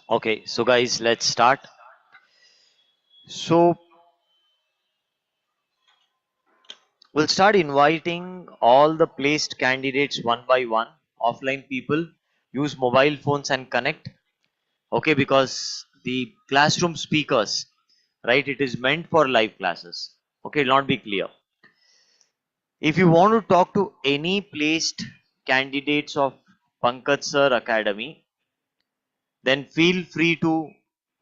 Okay, so guys, let's start. So we'll start inviting all the placed candidates one by one. Offline people use mobile phones and connect. Okay, because the classroom speakers, right? It is meant for live classes. Okay, it'll not be clear. If you want to talk to any placed candidates of Pankaj Sir Academy, then feel free to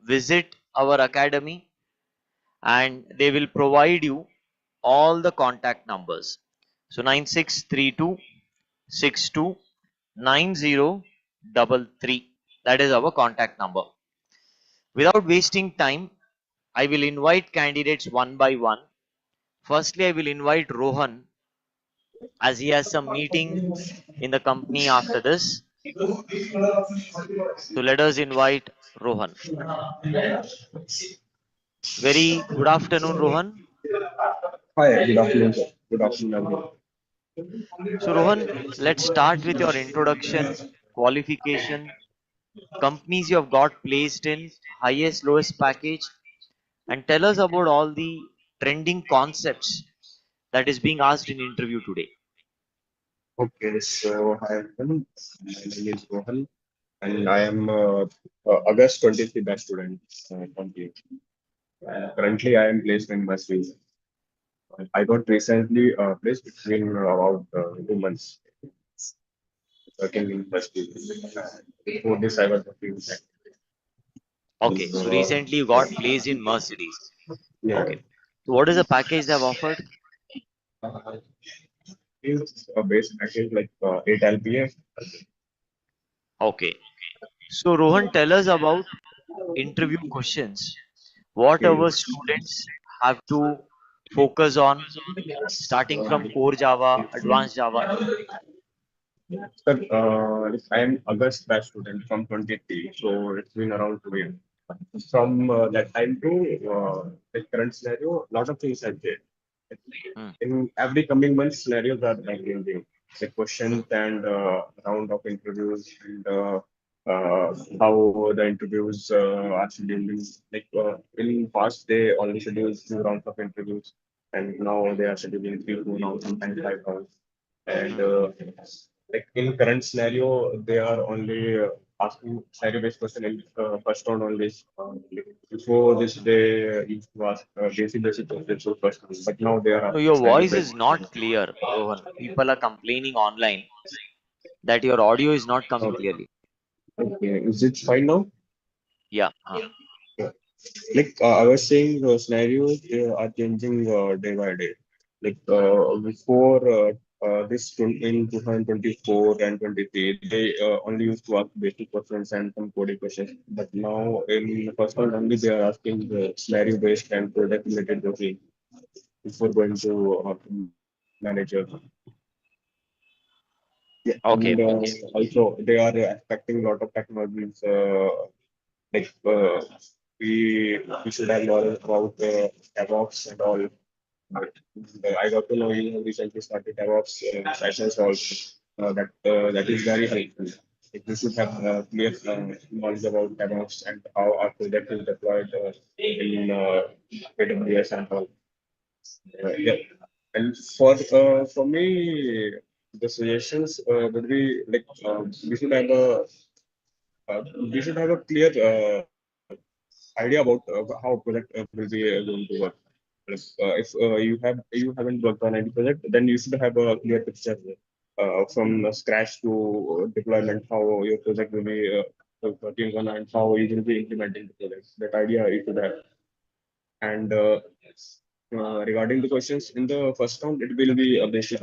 visit our academy and they will provide you all the contact numbers. So 9632629033, that is our contact number. Without wasting time, I will invite candidates one by one. Firstly, I will invite Rohan as he has some meeting in the company after this. So let us invite Rohan. Very good afternoon, Rohan. Hi, good afternoon, sir. Good afternoon, everyone. So Rohan, let's start with your introduction, qualification, companies you have got placed in, highest, lowest package, and tell us about all the trending concepts that is being asked in interview today. Okay, so hi everyone. My name is Rohan, and I am August 23 batch student, 20. Currently, I am placed in Masri. I got recently placed. It's been about 2 months working in Masri. Before this, I was working Okay, in so recently you got placed in Mercedes. yeah. Okay, so what is the package they have offered? Uh, It's a base package like 8 LPA. Okay, so Rohan, tell us about interview questions. What Okay. our students have to focus on, starting from core Java, advanced Java. Sir, I am August batch student from 23, so it's been around 2 years. From that time to the current scenario, a lot of things have changed. Hmm, In every coming month, scenarios are changing. The hmm, questions and round of interviews and how the interviews are scheduled. Like in past, they only scheduled 2 rounds of interviews, and now they are scheduling 3 rounds, sometimes 5 rounds. And hmm. like in current scenario, they are only asking scenario-based question in first round only. Before this, they used to ask basic questions for first round, but now they are No, asking your voice scenario-based is not questions. clear, Rohan. People are complaining online that your audio is not coming Okay. clearly. Okay. Is it fine now? Yeah. Yeah. Like I was saying, scenarios are changing day by day. Like before in 2024 and 23, they only used to ask basic questions and some coding questions. But now in the first one only, they are asking scenario based and product related questions before going to manager. Yeah, and Okay. also they are expecting a lot of technologies. Like we should have knowledge about DevOps and all. But I got to know you have recently started DevOps sessions also. That is very helpful. Like we should have clear knowledge about DevOps and how our project is deployed in AWS and all. Yeah. And for me, the suggestions would be like we should have a clear idea about how project will be going to work. If you haven't worked on any project, then you should have a clear picture from scratch to deployment, how your project will be working on and how you will be implementing the project. That idea you should have. And regarding the questions in the first round, it will be a basic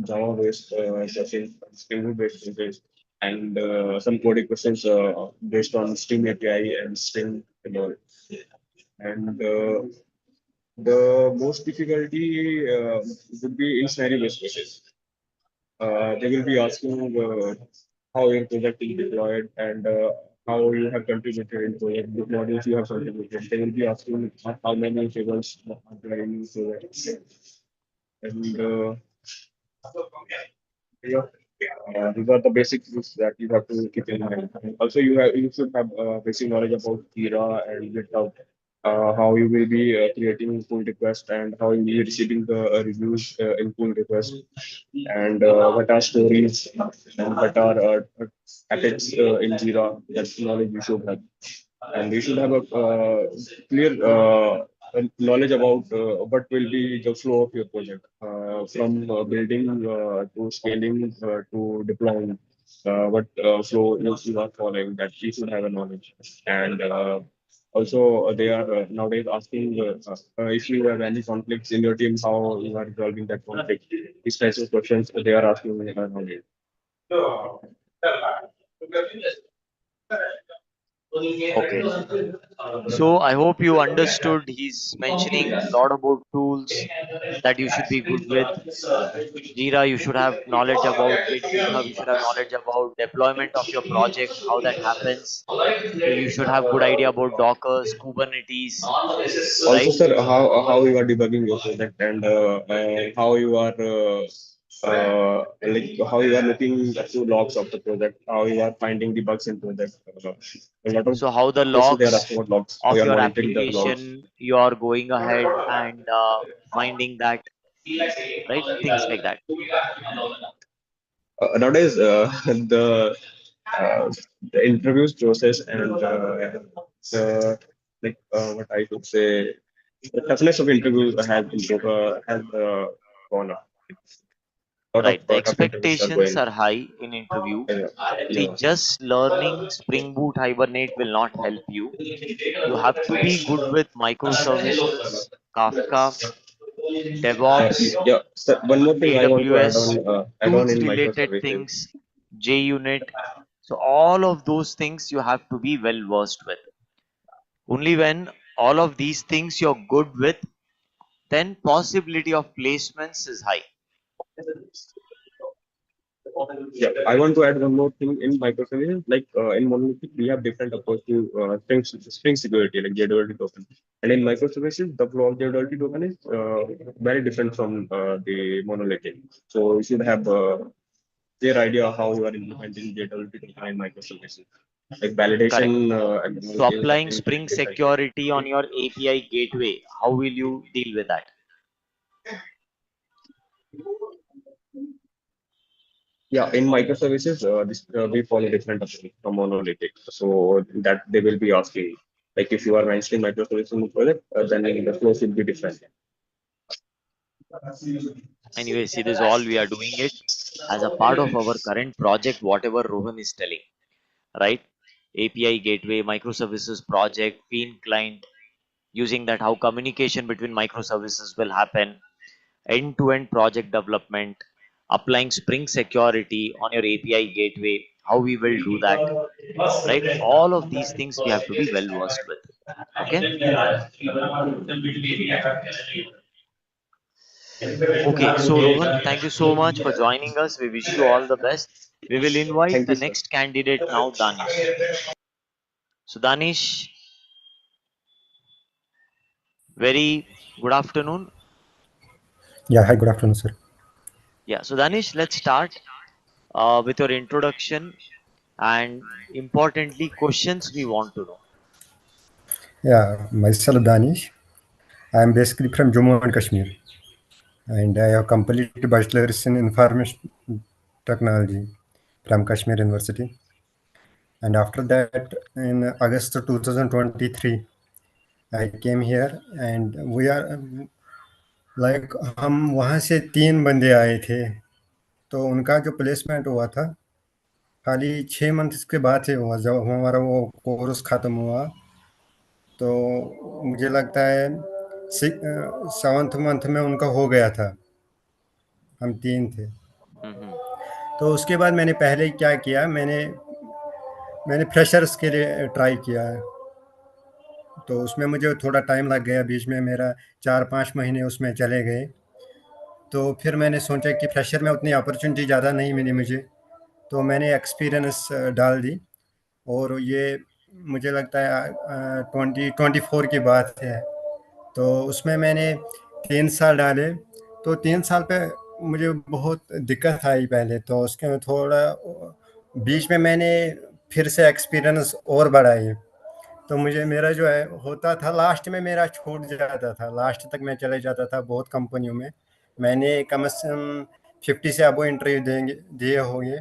Java-based questions, Spring Boot-based questions, and some coding questions based on String API and String and all. And the most difficulty would be in scenario-based questions. They will be asking how your project is deployed and how you have contributed in project, the modules you have contributed. They will be asking how many tables are there in project. And yeah, These are the basic things that you have to keep in mind. Also, you should have basic knowledge about Jira and GitHub, how you will be creating pull request and how you will be receiving the reviews in pull request, and what are stories and what are epics in Jira. That's knowledge you should have, and you should have a clear knowledge about what will be the flow of your project from building to scaling to deploying. What flow you are following, that you should have a knowledge. And also, they are nowadays asking if you have any conflicts in your team, how you are resolving that conflict. These types of questions they are asking nowadays. Okay. So I hope you understood. He's mentioning a lot about tools that you should be good with. Jira, you should have knowledge about GitHub, you should have knowledge about deployment of your project, how that happens. You should have good idea about Dockers, Kubernetes, Also, right? sir, how you are debugging your project, and how you are like how you are looking through logs of the project, how you are finding the bugs in project. A lot of So how the questions they are logs asking about logs, how you of are your monitoring the logs. application, you are going ahead and finding that, right? Things like that. Nowadays, the uh, the interviews process and the like what I could say, the toughness of interviews has gone up. A lot of Right. The tough interviews are expectations going. are high in interview. See, Yeah. just learning Spring Boot Hibernate will not help you. You have to be good with microservices, Kafka, DevOps, Yeah. So one more thing I want to AWS, add on tools in related microservices. things, JUnit. So all of those things you have to be well versed with. Only when all of these things you're good with, then possibility of placements is high. Yeah, I want to add one more thing in microservices. Like in monolithic, we have different approach to string security, like JWT token. And in microservices, the flow of JWT token is very different from the monolithic. So you should have a clear idea how you are implementing JWT token in microservices. Like validation Correct. and So applying in Spring this cycle. security on your API gateway, how will you deal with that? Yeah, in microservices, we follow different approach from monolithic. So that they will be asking, like if you are mentioning microservices in the project, then the flow should be different. Anyway, see, this all we are doing it as a part of our current project, whatever Rohan is telling, right? API gateway, microservices project, Fiend client, using that how communication between microservices will happen, end-to-end project development, applying Spring security on your API gateway, how we will do that, right? All of these things we have to be well versed with. Okay. Okay. So Rohan, thank you so much for joining us. We wish you all the best. We will invite Thank the you, sir. next candidate now, Danish. So Danish, very good afternoon. Yeah, hi, good afternoon, sir. Yeah. So Danish, let's start with your introduction and importantly questions we want to know. Yeah, myself Danish. I am basically from Jammu and Kashmir, and I have completed bachelor's in information technology from Kashmir University. And after that, in August 2023, I came here, and we are like हम वहाँ से 3 बंदे आए थे, तो उनका जो placement हुआ था खाली 6 मंथ्स के बाद से हुआ। जब हमारा वो कोर्स ख़त्म हुआ तो मुझे लगता है 7th मंथ में उनका हो गया था। हम 3 थे। Hmm. तो उसके बाद मैंने पहले क्या किया, मैंने मैंने फ्रेशर्स के लिए ट्राई किया है। तो उसमें मुझे थोड़ा टाइम लग गया, बीच में मेरा 4-5 महीने उसमें चले गए। तो फिर मैंने सोचा कि फ्रेशर में उतनी अपॉर्चुनिटी ज़्यादा नहीं मिली मुझे, तो मैंने एक्सपीरियंस डाल दी। और ये मुझे लगता है 2024 की बात है। तो उसमें मैंने 3 साल डाले। तो 3 साल पे मुझे बहुत दिक्कत आई पहले तो, उसके में थोड़ा बीच में मैंने फिर से एक्सपीरियंस और बढ़ाई। तो मुझे मेरा जो है होता था, लास्ट में मेरा छूट जाता था, लास्ट तक मैं चले जाता था बहुत कंपनियों में। मैंने कम से कम 50 से अबो इंटरव्यू देंगे दिए होंगे।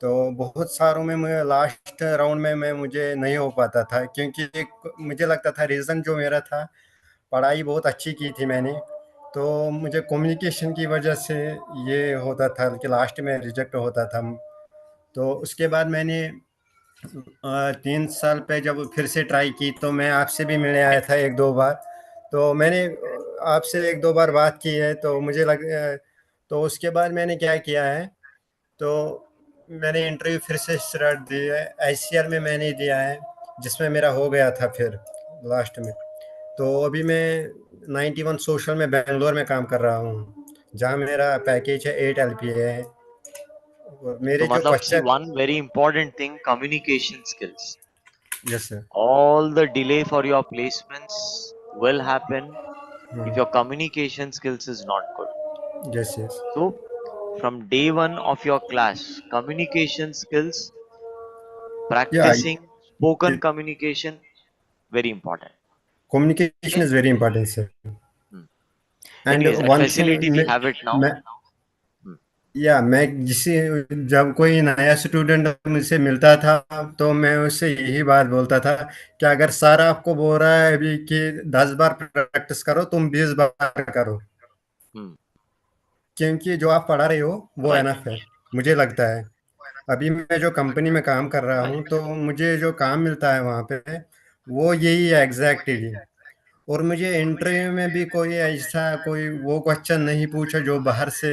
तो बहुत सारों में मैं लास्ट राउंड में मैं मुझे नहीं हो पाता था, क्योंकि एक मुझे लगता था रीज़न जो मेरा था, पढ़ाई बहुत अच्छी की थी मैंने, तो मुझे कम्युनिकेशन की वजह से ये होता था कि लास्ट में रिजेक्ट होता था। तो उसके बाद मैंने 3 साल पे जब फिर से ट्राई की, तो मैं आपसे भी मिलने आया था एक दो बार। तो मैंने आपसे एक दो बार बात की है, तो मुझे तो उसके बाद मैंने क्या किया है, तो मैंने इंटरव्यू फिर से स्टार्ट दी है, आईसीआर में मैंने दिया है, जिसमें मेरा हो गया था फिर लास्ट में। तो अभी मैं 91 सोशल में बेंगलोर में काम कर रहा हूँ, जहाँ मेरा पैकेज है 8 LPA है। और तो मेरे जो मतलब see question. one very important thing, communication skills. Yes sir. All the delay for your placements will happen if your communication skills is not good. Yes yes. So from day one of your class, communication skills, या practicing spoken communication, very important. Communication Okay. Is very important sir. Hmm. And Anyways, that one facility we thing have it मैं now. Hmm. या मैं जिसे जब कोई नया student मुझसे मिलता था, तो मैं उससे यही बात बोलता था कि अगर सर आपको बोल रहा है अभी कि 10 बार प्रैक्टिस करो, तुम 20 बार करो, Hmm. क्योंकि जो आप पढ़ा रहे हो वो Right. एनफ है, मुझे लगता है। अभी मैं जो कंपनी में काम कर रहा Right. हूँ, तो मुझे जो काम मिलता है वहाँ पे, वो यही है एग्जैक्टली। और मुझे इंटरव्यू में भी कोई ऐसा कोई वो क्वेश्चन नहीं पूछा जो बाहर से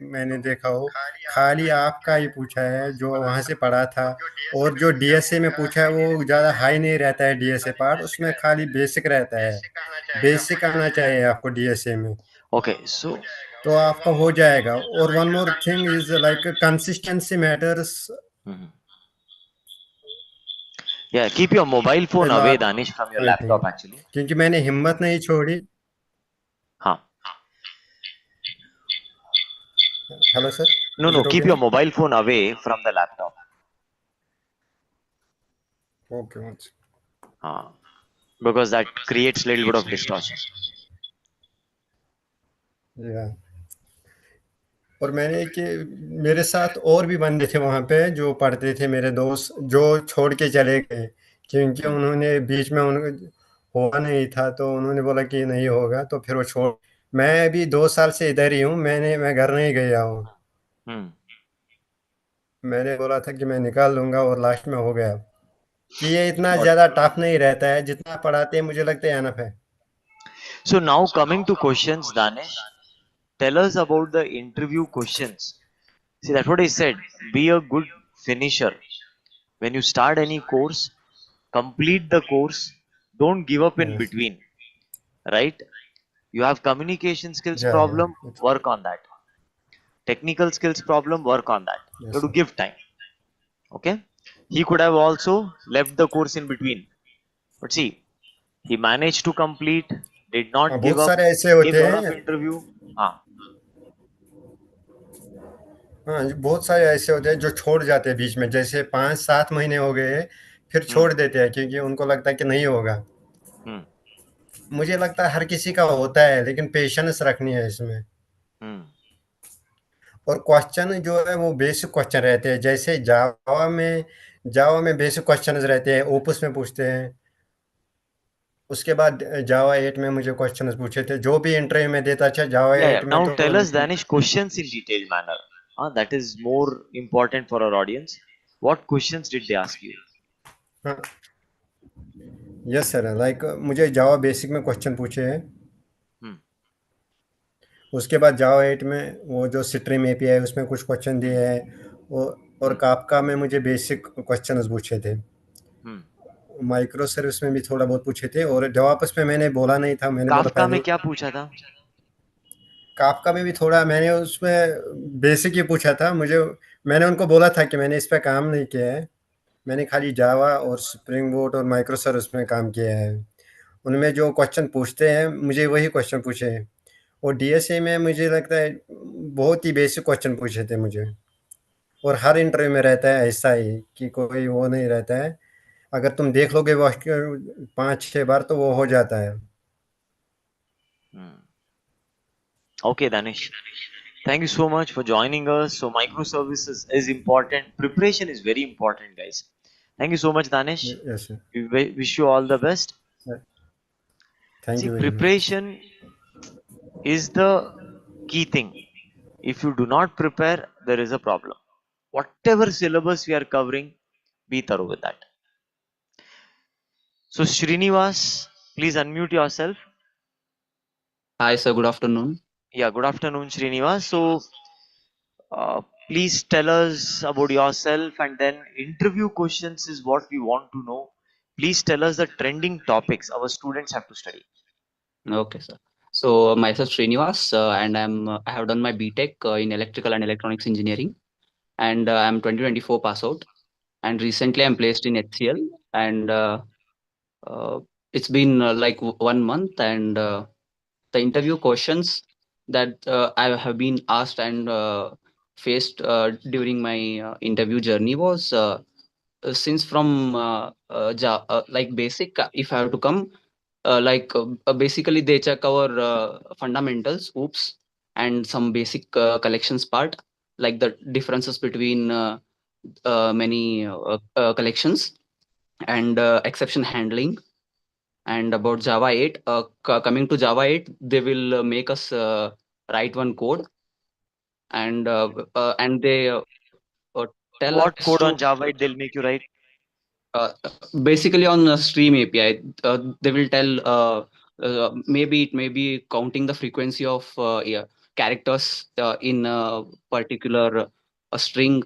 मैंने देखा हो, खाली आपका ही पूछा है जो वहाँ से पढ़ा था। और जो डीएसए में पूछा है वो ज़्यादा हाई नहीं रहता है, डीएसए पार्ट उसमें खाली बेसिक रहता है। बेसिक आना चाहिए आपको डीएसए में, Okay. So, तो आपका हो जाएगा। और one more thing is like consistency matters mhm. Yeah, keep your mobile A phone away, lot, Danish, from your I laptop think, actually. क्योंकि मैंने हिम्मत नहीं छोड़ी। Huh. Hello sir, No, is no, it okay keep your ना? mobile phone away from the laptop. Okay once. Uh, because that creates little bit of distortion. या और मैंने कि मेरे साथ और भी बंदे थे वहाँ पे जो पढ़ते थे, मेरे दोस्त जो छोड़ के चले गए, क्योंकि Hmm. उन्होंने बीच में हुआ नहीं था, तो उन्होंने बोला कि नहीं होगा, तो फिर वो छोड़। मैं अभी 2 साल से इधर ही हूँ, मैं घर नहीं गया हूँ। Hmm. मैंने बोला था कि मैं निकाल लूंगा, और लास्ट में हो गया। कि ये इतना Got it. ज़्यादा टफ नहीं रहता है, जितना पढ़ाते हैं मुझे लगता है एनफ है। So now coming to questions, Danish, tell us about the interview questions. See, that's what I said. Be a good finisher. When you start any course, complete the course. Don't give up in yes. between. Right? You have communication skills या problem, work on that. Technical skills problem, work on that. You yes have to sir. give time. Okay? He could have also left the course in between. But see, he managed to complete, did हाँ, not give बहुत up, सारे ऐसे gave होते lot of हैं। interview. हाँ, हाँ, बहुत सारे ऐसे होते हैं जो छोड़ जाते हैं बीच में, जैसे 5-7 महीने हो गए फिर हम्म, छोड़ देते हैं, क्योंकि उनको लगता है कि नहीं होगा। हम्म, मुझे लगता है हर किसी का होता है, लेकिन पेशेंस रखनी है इसमें। हम्म, और क्वेश्चन जो है वो बेसिक क्वेश्चन रहते हैं, जैसे जावा में बेसिक क्वेश्चन रहते हैं, ओपस में पूछते हैं। उसके बाद जावा 8 में मुझे क्वेश्चन पूछे थे, जो भी इंटरव्यू में देता था जावा yeah, yeah. 8 में Now तो। tell us Danish questions in detailed manner. That is more important for our audience. What questions did they ask you? हाँ, यस सर, लाइक मुझे जावा बेसिक में क्वेश्चन पूछे हैं। Hmm, उसके बाद जावा 8 में वो जो स्ट्रीम एपीआई है उसमें कुछ क्वेश्चन hmm, दिए हैं। और hmm, काफका में मुझे बेसिक क्वेश्चन पूछे थे। hmm. माइक्रो सर्विस में भी थोड़ा बहुत पूछे थे, और जवाब में मैंने बोला नहीं था, मैंने बोला काफका पहले। में क्या पूछा था? काफका में भी थोड़ा मैंने उसमें बेसिक ही पूछा था मुझे। मैंने उनको बोला था कि मैंने इस पे काम नहीं किया है, मैंने खाली जावा और स्प्रिंग बोट और माइक्रो सर्विस में काम किया है। उनमें जो क्वेश्चन पूछते हैं मुझे वही क्वेश्चन पूछे हैं। और डीएसए में मुझे लगता है बहुत ही बेसिक क्वेश्चन पूछे थे मुझे। और हर इंटरव्यू में रहता है ऐसा ही कि कोई वो नहीं रहता है, अगर तुम देख लोगे वो 5-6 बार तो वो हो जाता है। Hmm. Okay, Danish. Thank you so much for joining us. So, microservices is important. Preparation is very important, guys. Thank you so much, Danish. Yes sir. We wish you all the best. Thank See, you very much. preparation is the key thing. If you do not prepare, there is a problem. Whatever syllabus we are covering, be thorough with that. So, Srinivas, please unmute yourself. Hi, sir. Good afternoon. Yeah, good afternoon, Srinivas. So, please tell us about yourself, and then interview questions is what we want to know. Please tell us the trending topics our students have to study. Okay, sir. So myself Srinivas, and I have done my BTech in Electrical and Electronics Engineering, and I'm 2024 pass out. And recently, I'm placed in HCL, and uh, it's been like 1 month, and the interview questions that I have been asked and faced during my interview journey was since from like basic, if I have to come. Basically they check our fundamentals oops and some basic collections part, like the differences between many collections and exception handling. And about Java 8, coming to Java 8, they will make us write one code, and they tell What us code to on Java they'll make you write? uh, basically on Stream API, they will tell maybe it may be counting the frequency of yeah, characters in a particular string,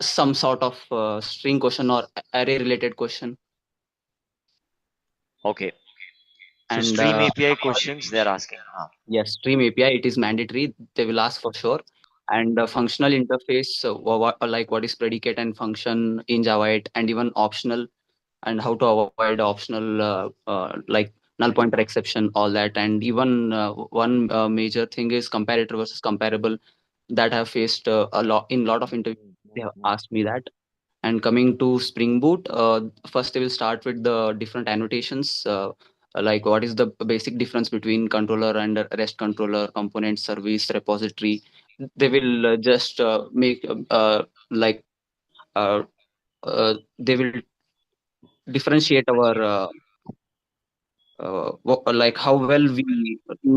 some sort of string question or array related question. Okay. So And Stream API questions they're asking. Huh. yes, Stream API, it is mandatory. They will ask for sure. And functional interface, like what is predicate and function in Java 8, and even optional, and how to avoid optional like null pointer exception, all that. And even one major thing is comparator versus comparable, that have faced a lot in lot of interviews. They have Mhm. asked me that. And coming to Spring Boot, first they will start with the different annotations, like what is the basic difference between controller and REST controller, component, service, repository. They will just make like they will differentiate our like how well we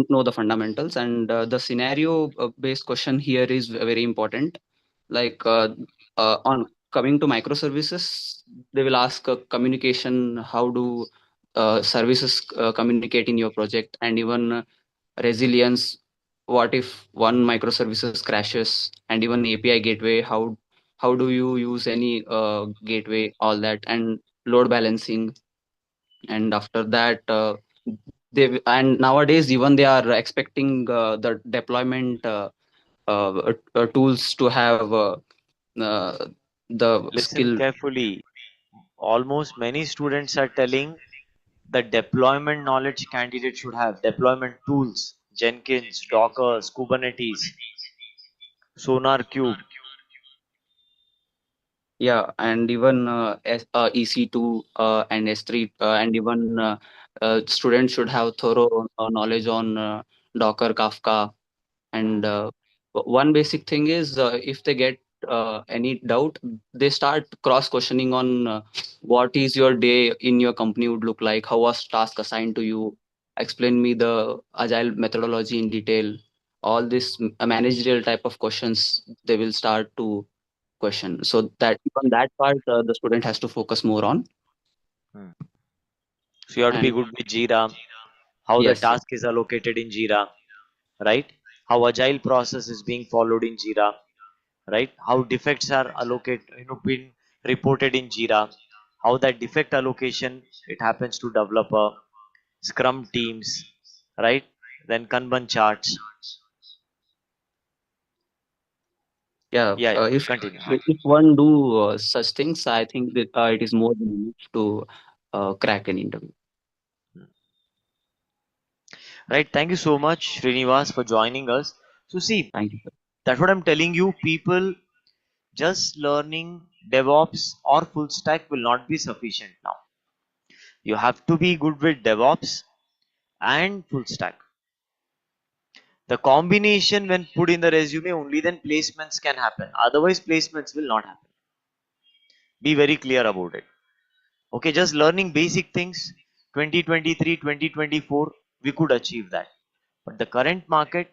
know the fundamentals. And the scenario based question here is very important. Like on coming to microservices, they will ask communication, how do services communicate in your project, and even resilience, what if one microservices crashes, and even API gateway, how do you use any gateway, all that. And load balancing. And after that and nowadays even they are expecting the deployment tools to have uh, the Listen skill. carefully. Almost many students are telling the deployment knowledge candidate should have deployment tools, Jenkins, Docker, Kubernetes, Sonar Cube. Yeah, and even EC2 and S3, and even students should have thorough knowledge on Docker, Kafka. Hmm. And one basic thing is if they get any doubt, they start cross questioning on what is your day in your company would look like, how was task assigned to you, explain me the agile methodology in detail. All this managerial type of questions they will start to question, so that on that part the student has to focus more on. Hmm. So you have to be And good with Jira, how the yes, task is allocated in Jira, right? How agile process is being followed in Jira, right? How defects are allocated, been reported in Jira, how that defect allocation it happens to developer, Scrum teams, right? Then Kanban charts. yeah, Yeah, yeah. Continue. if one do such things, I think that it is more than enough to crack an interview. Right. Thank you so much, Srinivas, for joining us. So see, Thank you, sir. That's what I'm telling you. People, just learning DevOps or full stack will not be sufficient now. You have to be good with DevOps and full stack. The combination, when put in the resume, only then placements can happen. Otherwise, placements will not happen. Be very clear about it. Okay, just learning basic things, 2023, 2024, we could achieve that. But the current market,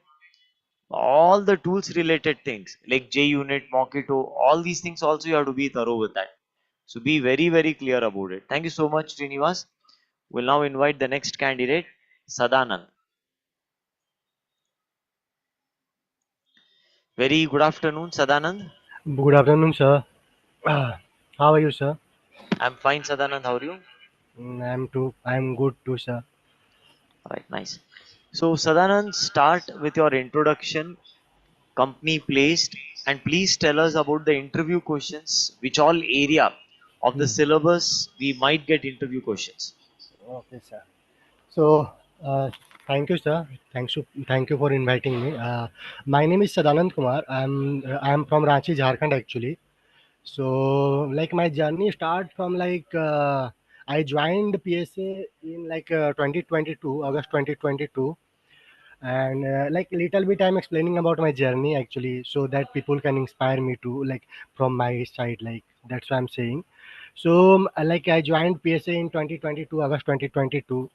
all the tools related things like JUnit, Mockito, all these things also you have to be thorough with that. So be very, very clear about it. Thank you so much, Srinivas. We'll now invite the next candidate, Sadanand. Very good afternoon, Sadanand. Good afternoon, sir. How are you, sir? I'm fine, Sadanand. How are you? I'm too. I'm good too, sir. Alright, nice. So, Sadanand, start with your introduction, company placed, and please tell us about the interview questions, which all area of the Hmm. syllabus we might get interview questions. Okay, sir. So, uh, thank you, sir. Thank you for inviting me. My name is Sadanand Kumar. I'm from Ranchi, Jharkhand, actually. So, like my journey start from I joined PSA in 2022, August 2022, and like little bit I'm explaining about my journey actually, so that people can inspire me to like from my side, like that's what I'm saying. So like I joined PSA in 2022, August 2022,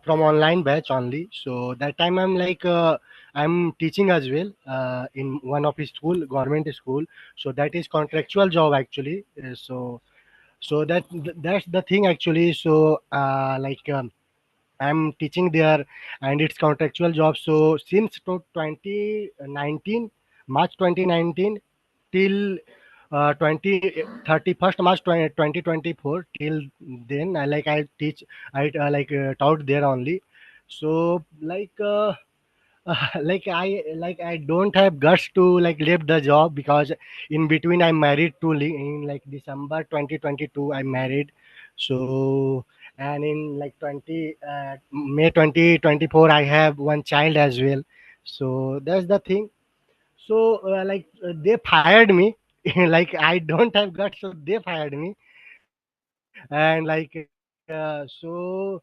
from online batch only. So that time I'm teaching as well in one of the school, government school. So that is contractual job actually. That's the thing actually. So I'm teaching there, and it's contractual job. So since 2019, March 2019 till 31st March 2024, till then I teach, I taught there only. So I don't have guts to like leave the job, because in between I'm married to in like December 2022 I'm married. So and in like 20 May 2024 I have one child as well. So that's the thing. So they fired me. Like I don't have guts, so they fired me. And so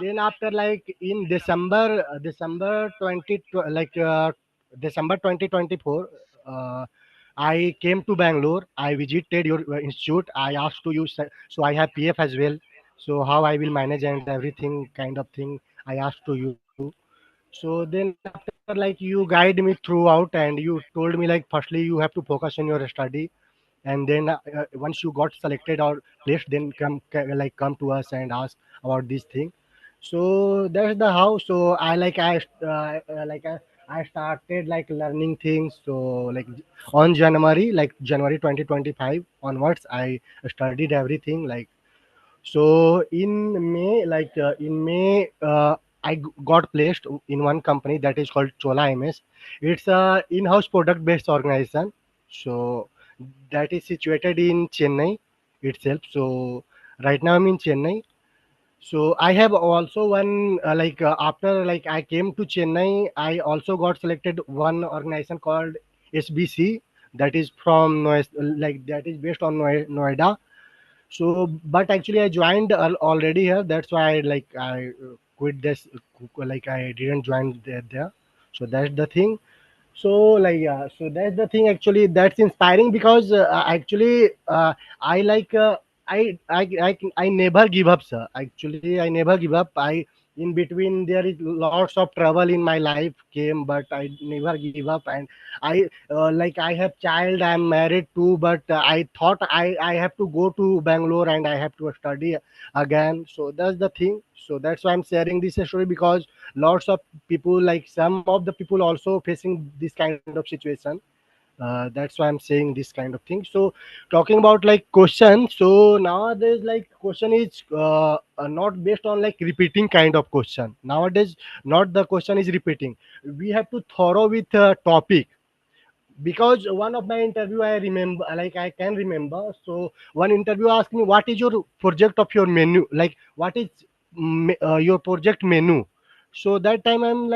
then after, like in December 2024, uh, I came to Bangalore. I visited your institute. I asked to use, so I have PF as well. So how I will manage and everything kind of thing I asked to you. So then after, like you guide me throughout, and you told me like firstly you have to focus on your study, and then once you got selected or placed, then come to us and ask about this thing. So that's the how. So I started like learning things. So like on January 2025 onwards, I studied everything. Like so in May, got placed in one company that is called Chola MS. It's a in-house product-based organization. So that is situated in Chennai itself. So right now I'm in Chennai. So I have also one after like I came to Chennai, I also got selected one organization called SBC, that is from that is based on Noida. So but actually I joined already here, that's why I quit this, like I didn't join there. So that's the thing. So yeah, so that's the thing actually, that's inspiring, because actually I never give up, sir. Actually I never give up. I In between there is lots of trouble in my life came, but I never give up. And I have child, I'm married too, but I thought I have to go to Bangalore and I have to study again. So that's the thing. So that's why I'm sharing this story, because lots of people, like some of the people also facing this kind of situation. That's why I'm saying this kind of thing. So talking about like question, so nowadays like question is not based on like repeating kind of question. Nowadays not the question is repeating, we have to thorough with topic. Because one of my interview I remember, like I can remember, so one interview asked me, what is your project of your menu, like what is your project menu. So that time I'm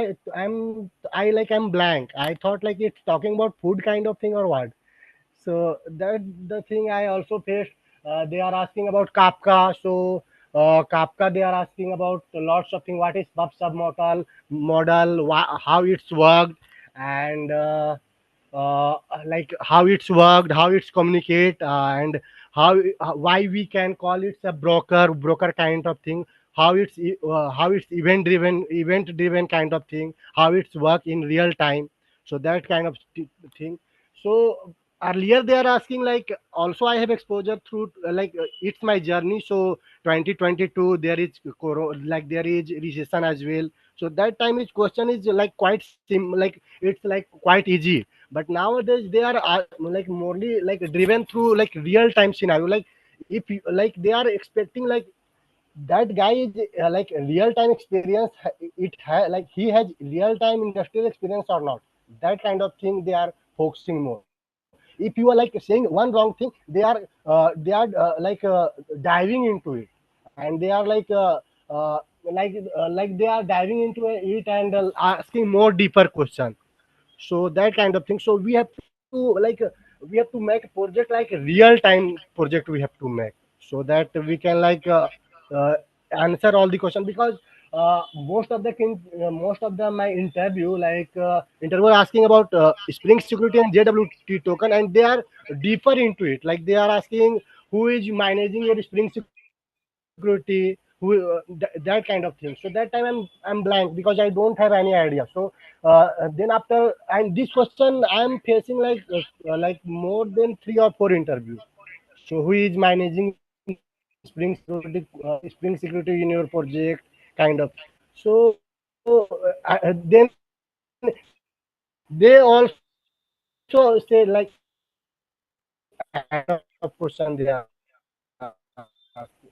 blank. I thought like it's talking about food kind of thing or what. So that the thing I also faced. They are asking about Kafka. So Kafka, they are asking about lots of things. What is model, how it's worked, and like how it's worked, how it's communicate, and why we can call it a broker kind of thing. How it's event driven kind of thing. How it's work in real time. So that kind of thing. So earlier they are asking like also I have exposure through it's my journey. So 2022 there is like there is recession as well. So that time is question is like quite like it's like quite easy. But nowadays they are like morely like driven through like real time scenario. Like if you, like they are expecting like that guy is like real time experience like he has real time industrial experience or not. That kind of thing they are focusing more. If you are like saying one wrong thing, they are diving into it, and they are like they are diving into it and asking more deeper question. So that kind of thing. So we have to we have to make a project like a real time project we have to make, so that we can uh, answer all the question. Because most of the my interview asking about spring security and jwt token, and they are deeper into it. Like they are asking who is managing your spring security, that kind of thing. So that time I'm blank because I don't have any idea. So then after, and this question I'm facing like more than 3 or 4 interviews. So who is managing spring security in your project, kind of thing. So then they also say like ahead of question they are asking.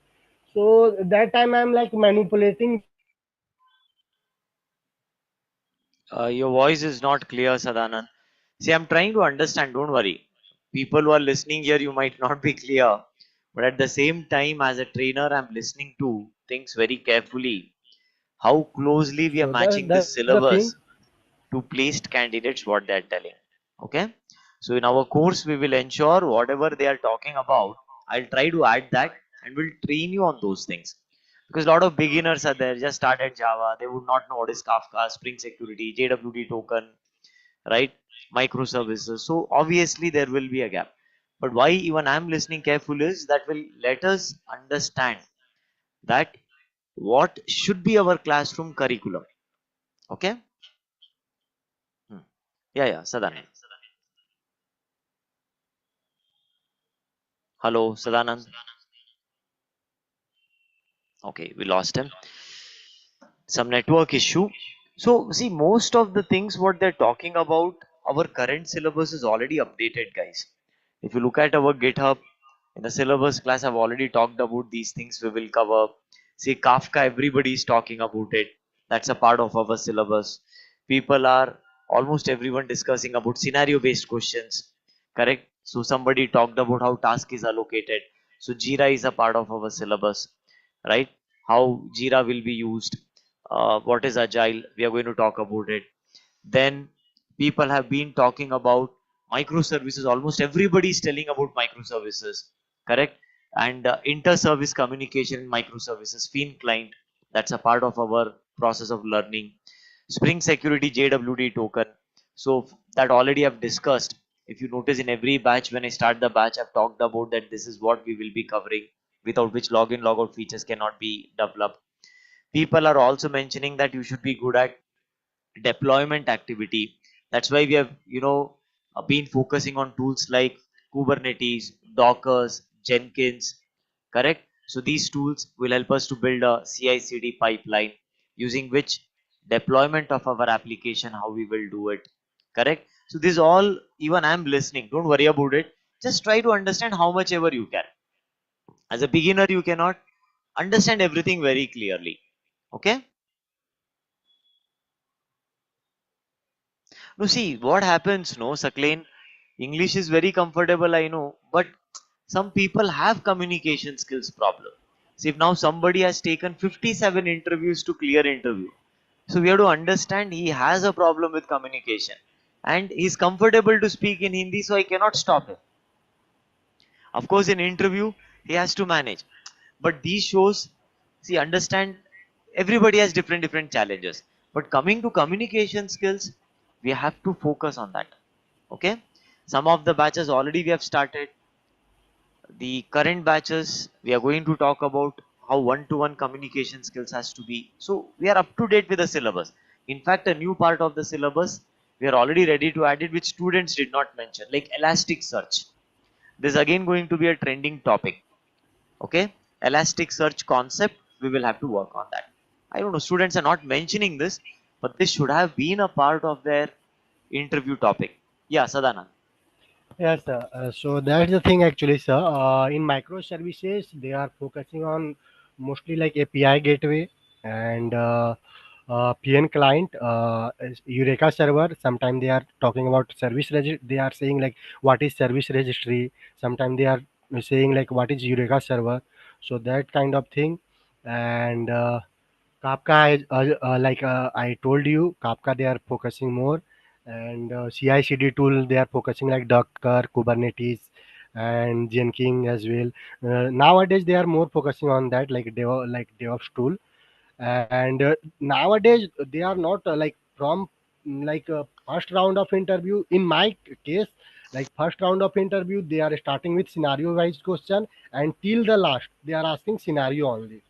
So that time I'm like manipulating the question they are asking. So that time I'm like manipulating the question they are asking. Your voice is not clear, Sadanand. See, I'm trying to understand. Don't worry. People who are listening here, you might not be clear, but at the same time, as a trainer, I'm listening to things very carefully. How closely we are So matching that's this the thing. syllabus to placed candidates, what they are telling. Okay. So in our course, we will ensure whatever they are talking about. I'll try to add that, and we'll train you on those things. Because a lot of beginners are there, just started Java, they would not know what is Kafka, Spring Security, JWT token, right? Microservices. So obviously there will be a gap. But why even I'm listening carefully is that will let us understand that what should be our classroom curriculum. Okay? Hmm. Yeah, yeah, Sadanand. Hello, Sadanand. Okay, we lost him. Some network issue. So, see, most of the things what they're talking about, our current syllabus is already updated, guys. If you look at our GitHub, in the syllabus class, I've already talked about these things we will cover. See, Kafka, everybody is talking about it. That's a part of our syllabus. People are almost everyone discussing about scenario based questions, correct? So, somebody talked about how task is allocated. So, Jira is a part of our syllabus, right? How Jira will be used, what is agile, we are going to talk about it. Then people have been talking about microservices, almost everybody is telling about microservices, correct? And inter-service communication in microservices, fin client, that's a part of our process of learning. Spring security jwt token, so that already I've discussed. If you notice, in every batch when I start the batch, I've talked about that this is what we will be covering, without which login logout features cannot be developed. People are also mentioning that you should be good at deployment activity. That's why we have been focusing on tools like Kubernetes, Dockers, Jenkins, correct? So these tools will help us to build a CI/CD pipeline, using which deployment of our application, how we will do it, correct? So this all, even I'm listening, don't worry about it. Just try to understand how much ever you can. As a beginner, you cannot understand everything very clearly. Okay. No, see what happens. No, Saklain, English is very comfortable, I know, but some people have communication skills problem. See, if now somebody has taken 57 interviews to clear interview, So we have to understand he has a problem with communication and he's comfortable to speak in Hindi, so I cannot stop him. Of course, in interview, he has to manage. But these shows, see, understand everybody has different challenges. But coming to communication skills, we have to focus on that. Okay. Some of the batches already we have started. The current batches, we are going to talk about how one-to-one communication skills has to be. So we are up to date with the syllabus. In fact, a new part of the syllabus, we are already ready to add it, which students did not mention, like elastic search. This is again going to be a trending topic. Okay, elastic search concept, we will have to work on that. I don't know, students are not mentioning this, but this should have been a part of their interview topic. Yeah, Sadana. Yes, sir. So that's the thing actually, sir. In microservices, they are focusing on mostly like API gateway and PN client, Eureka server. Sometimes they are talking about They are saying like what is service registry. Sometimes they are saying like what is Eureka server. So that kind of thing. And Kafka, I told you, Kafka they are focusing more, and CI/CD tool they are focusing like Docker, Kubernetes, and Jenkins as well. Nowadays they are more focusing on that like DevOps tool, and nowadays they are not like from first round of interview. In my case, like first round of interview, they are starting with scenario wise question, and till the last they are asking scenario only.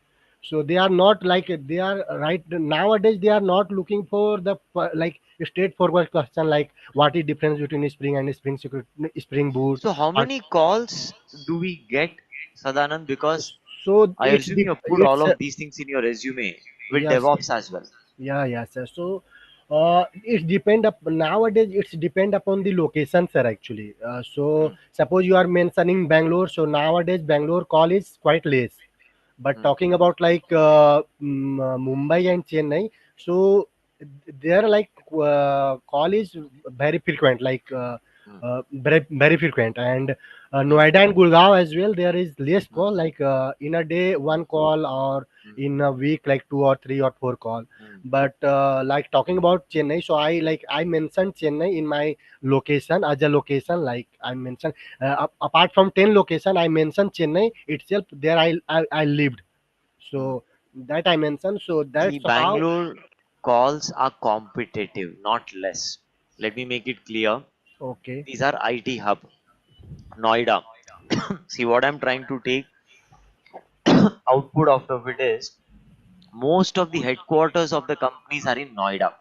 So they are not like they are right nowadays they are not looking for the like straightforward question like what is difference between spring and spring boot. So how Or, many calls do we get, Sadanand? Because so I assume you have put all it's of these things in your resume with yes. DevOps as well. Yeah, yeah, sir. So, it's depend up nowadays. It's depend upon the location, sir. Actually, so Hmm, suppose you are mentioning Bangalore. So nowadays, Bangalore call is quite less. But hmm, talking about like Mumbai and Chennai, so there like call is very frequent, hmm, very frequent, and hmm, Noida and Gurgaon as well. There is less hmm, call, like in a day one call, or hmm, in a week like two or three or four call. hmm, But like talking about Chennai, so I mentioned Chennai in my location as a location. Like I mentioned, apart from 10 location, I mentioned Chennai itself. There I lived. hmm. So that I mentioned. So See, that's how. Bangalore calls are competitive, not less. Let me make it clear. Okay. These are IT hub. Noida. See, what I'm trying to take output out of it is most of the headquarters of the companies are in Noida.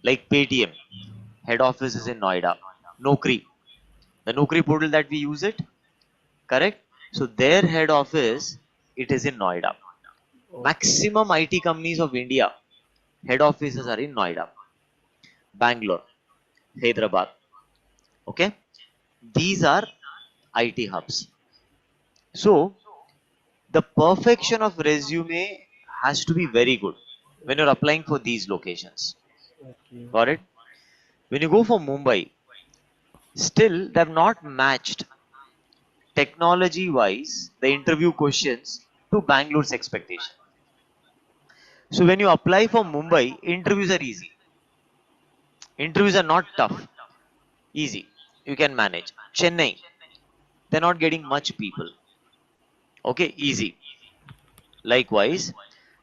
Like Paytm, head office is in Noida. Naukri, the Naukri portal that we use it, correct? So their head office, it is in Noida. Okay. Maximum IT companies of India, head offices are in Noida, Bangalore, Hyderabad. Okay, these are IT hubs. So the perfection of resume has to be very good when you're applying for these locations. Okay. Got it? When you go for Mumbai, still they have not matched technology wise the interview questions to Bangalore's expectation. So when you apply for Mumbai, interviews are easy. Interviews are not tough, easy. You can manage. Chennai, they're not getting much people. Okay, easy. Likewise,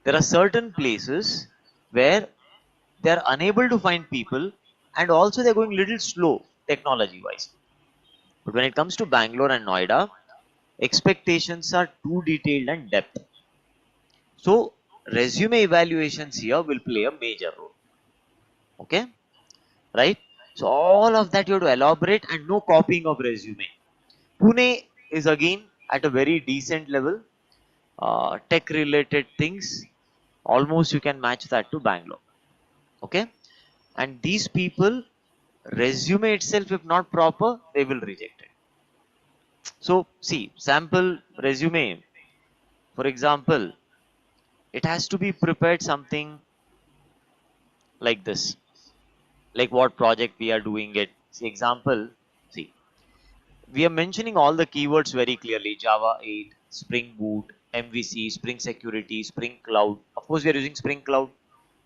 there are certain places where they are unable to find people and also they're going little slow technology wise. But when it comes to Bangalore and Noida, expectations are too detailed and depth. So resume evaluations here will play a major role. Okay, right? So all of that you have to elaborate and no copying of resume. Pune is again at a very decent level. Tech related things, almost you can match that to Bangalore. Okay, and these people resume itself if not proper, they will reject it. So see, sample resume, for example, it has to be prepared something like this, like what project we are doing it. See, example, see, we are mentioning all the keywords very clearly: Java 8, Spring Boot, MVC, Spring Security, Spring Cloud. Of course, we are using Spring Cloud.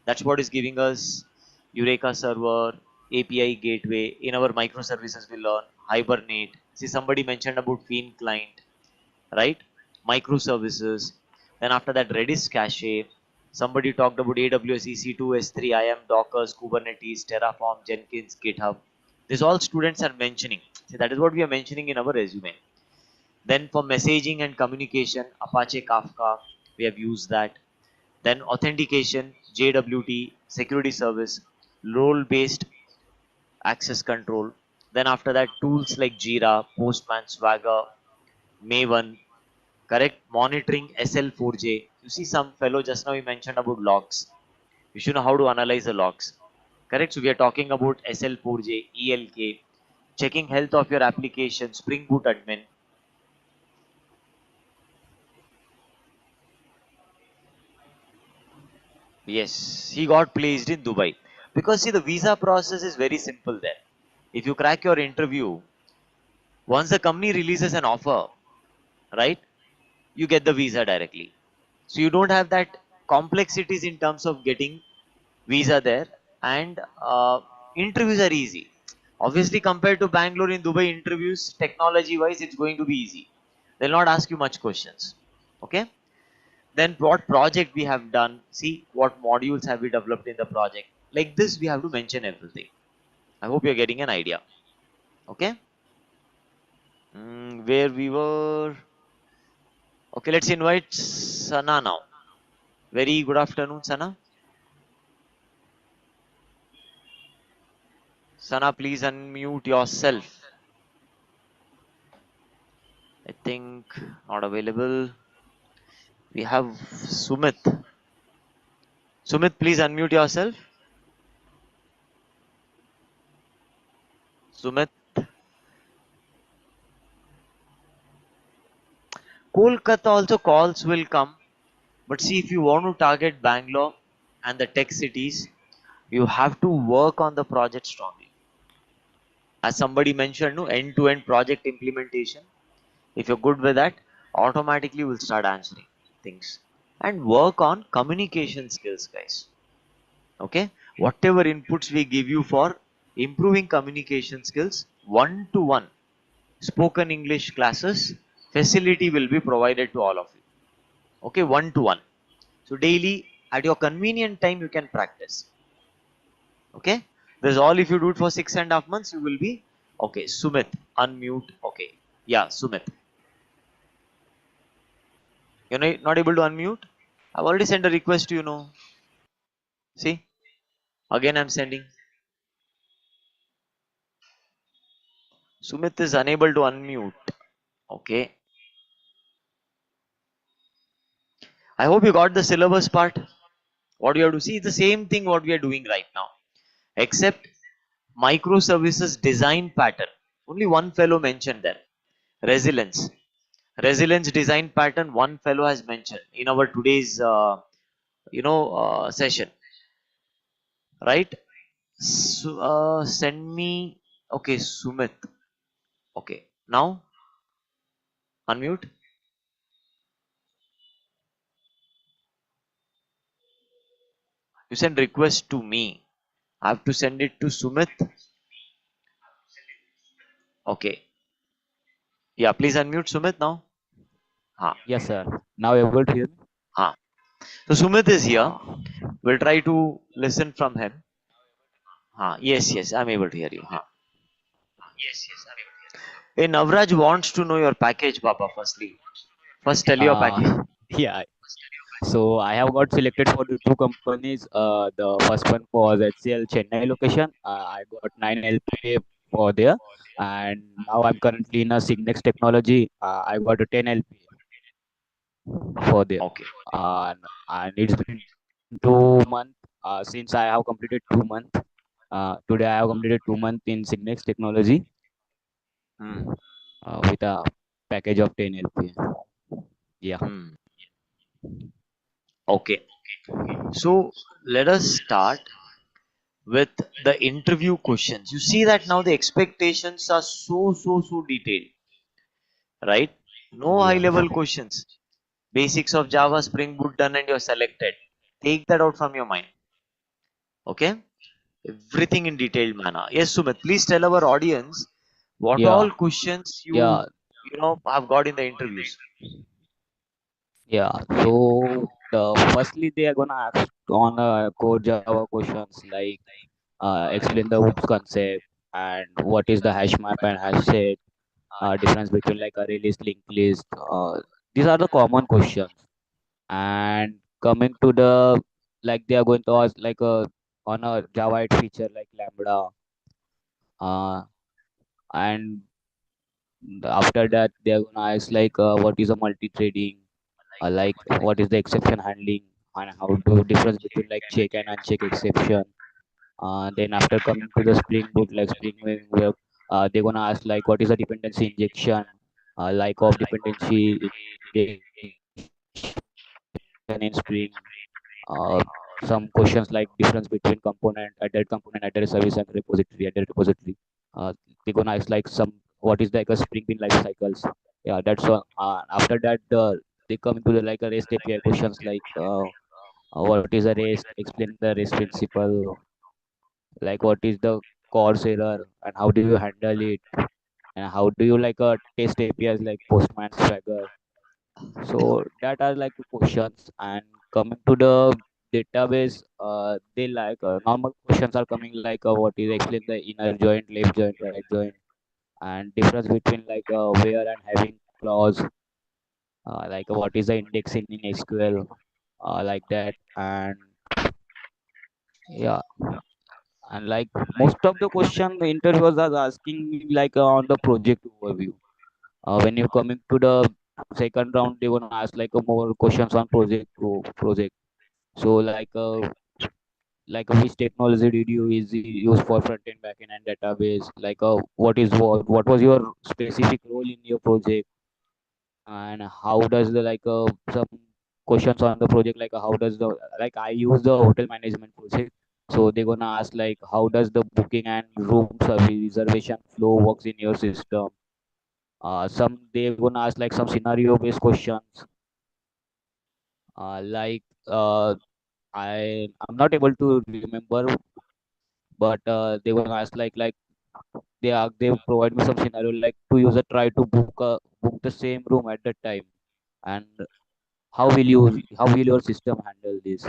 That's what is giving us Eureka server, API gateway. In our microservices, we learn Hibernate. See, somebody mentioned about Fiend client, right? Microservices. Then after that, Redis cache. Somebody talked about AWS EC2, S3, IAM, Docker, Kubernetes, Terraform, Jenkins, GitHub. This all students are mentioning. See, that is what we are mentioning in our resume. Then for messaging and communication, Apache Kafka, we have used that. Then authentication, JWT, security service, role-based access control. Then after that, tools like Jira, Postman, Swagger, Maven, correct? Monitoring SL4J. You see some fellow just now he mentioned about logs. You should know how to analyze the logs. Correct? So we are talking about SL4J, ELK, checking health of your application, Spring Boot admin. Yes, he got placed in Dubai. Because see, the visa process is very simple there. If you crack your interview, once the company releases an offer, right, you get the visa directly. So you don't have that complexities in terms of getting visa there, and interviews are easy. Obviously, compared to Bangalore, in Dubai, interviews technology wise, it's going to be easy. They'll not ask you much questions. Okay. Then what project we have done, see what modules have we developed in the project. Like this, we have to mention everything. I hope you're getting an idea. Okay. Where we were. Okay, let's invite Sana now. Very good afternoon, Sana. Sana, please unmute yourself. I think not available. We have Sumit. Sumit, please unmute yourself. Sumit. Kolkata also calls will come. But see, if you want to target Bangalore and the tech cities, you have to work on the project strongly. As somebody mentioned, no end-to-end project implementation. If you're good with that, automatically will start answering things. And work on communication skills, guys. Okay, whatever inputs we give you for improving communication skills, one to one spoken English classes facility will be provided to all of you. Okay, one to one. So daily at your convenient time you can practice. Okay, this is all. If you do it for 6.5 months, you will be okay. Sumit, unmute. Okay, yeah, Sumit, you're not able to unmute. I've already sent a request to you know. See, again I'm sending. Sumit is unable to unmute. Okay, I hope you got the syllabus part. What you have to see is the same thing what we are doing right now, except microservices design pattern. Only one fellow mentioned there. Resilience. Resilience design pattern, one fellow has mentioned in our today's session, right? So, send me. Okay, Sumit. Okay, now unmute. You send request to me. I have to send it to Sumit. Okay. Yeah, please unmute Sumit now. Ha. Yes, sir. Now able to hear me? Ha. So Sumit is here. Uh, We'll try to listen from him. Ha. Yes, yes, I'm able to hear you. Ha. Hey, Navraj wants to know your package, Baba, firstly. First, tell your package. yeah. So I have got selected for the two companies. The first one was HCL Chennai location. I got 9 LPA for there, and now I'm currently in a Signex technology. I got a 10 LPA for there. Okay. And it's been 2 months since I have completed 2 months. Today I have completed 2 months in Signex technology Hmm. with a package of 10 LPA. Yeah. Hmm. Okay. So let us start with the interview questions. You see that now the expectations are so detailed, right? No high Yeah. level questions. Basics of Java, Spring Boot done and you're selected. Take that out from your mind. Okay, everything in detailed manner. Yes, Sumit, please tell our audience what Yeah, all questions yeah, you have got in the interviews. yeah. So the firstly they are gonna ask on core Java questions like explain the OOPS concept and what is the hash map and hash set, difference between like array list, linked list. These are the common questions. And coming to the like they are going to ask like a on a Java 8 feature like Lambda, uh, and after that they are gonna ask like what is a multi-threading, like what is the exception handling and how to difference between like check and uncheck exception. Then after coming to the Spring Boot like Spring Web, they're gonna ask like what is a dependency injection, like of dependency injection in Spring. Uh, some questions like difference between component, added component, added service and repository, added repository. Uh, they're gonna ask like some what is like a Spring Bean life cycles. Yeah, that's all. After that, they come into the like a REST API questions like what is a REST, explain the REST principle, like what is the course error and how do you handle it, and how do you like test APIs like Postman, Swagger. So that are like the questions. And coming to the database, they like normal questions are coming like what is explain the inner joint, left joint, right joint, and difference between like where and having clause, like what is the indexing in SQL, like that. And yeah, and like most of the question the interviewers are asking me like on the project overview. When you're coming to the second round, they wanna ask like more questions on project. So like which technology did you use for front end, back end, and database? Like what was your specific role in your project, and how does the like some questions on the project like how does the like I use the hotel management project. So they're gonna ask like how does the booking and room service reservation flow works in your system. Some they're gonna ask like some scenario based questions, like I'm not able to remember, but they gonna ask like they provide me some scenario like two user try to book the same room at that time, and how will your system handle this.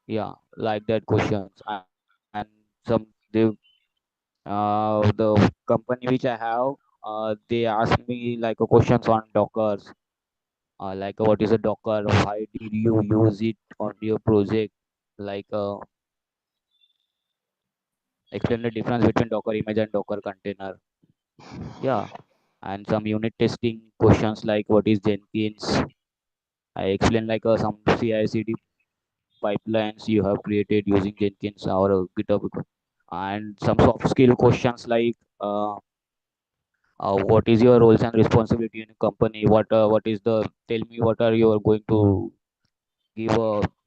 Yeah, like that questions. And some they the company which I have, they ask me like a questions on dockers, like what is a docker, why did you use it on your project, like explain the difference between docker image and docker container. Yeah, and some unit testing questions like what is Jenkins. I explain like some CI/CD pipelines you have created using Jenkins or GitHub, and some soft skill questions like what is your roles and responsibility in a company? What is the tell me what are you are going to give